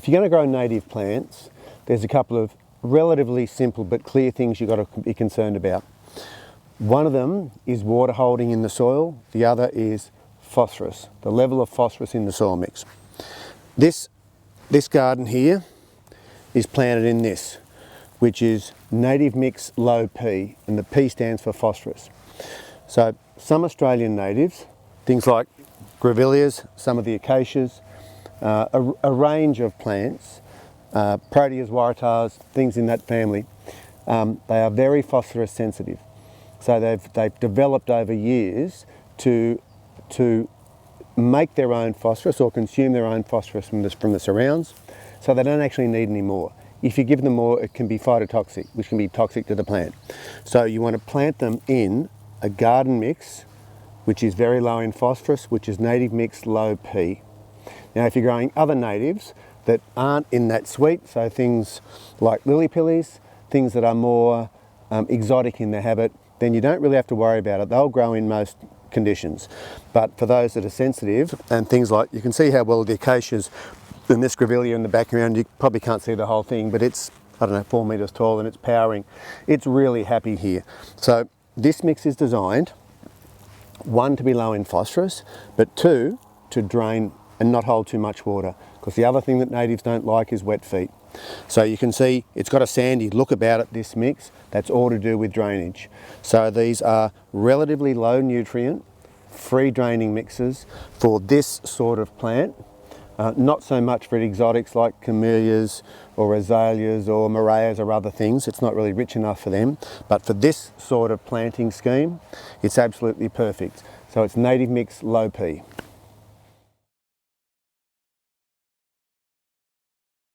if you're going to grow native plants, there's a couple of relatively simple but clear things you've got to be concerned about. One of them is water holding in the soil, the other is phosphorus, the level of phosphorus in the soil mix. This garden here is planted in this, which is native mix low P, and the P stands for phosphorus. So some Australian natives, things like Grevilias, some of the acacias, a range of plants, Proteas, waratahs, things in that family, they are very phosphorus sensitive. So they've developed over years to make their own phosphorus or consume their own phosphorus from the surrounds, so they don't actually need any more. If you give them more, it can be phytotoxic, which can be toxic to the plant. So you want to plant them in a garden mix, which is very low in phosphorus, which is native mix low P. Now, if you're growing other natives that aren't in that suite, so things like lily pillies, things that are more exotic in their habit, then you don't really have to worry about it. They'll grow in most conditions. But for those that are sensitive, and things like, you can see how well the acacias and this Grevilia in the background, you probably can't see the whole thing, but it's, I don't know, 4 metres tall and it's powering. It's really happy here. So this mix is designed, one, to be low in phosphorus, but two, to drain and not hold too much water, because the other thing that natives don't like is wet feet. So you can see it's got a sandy look about it, this mix. That's all to do with drainage. So these are relatively low nutrient, free draining mixes for this sort of plant. Not so much for exotics like camellias or azaleas or morayas or other things. It's not really rich enough for them. But for this sort of planting scheme, it's absolutely perfect. So it's native mix low P.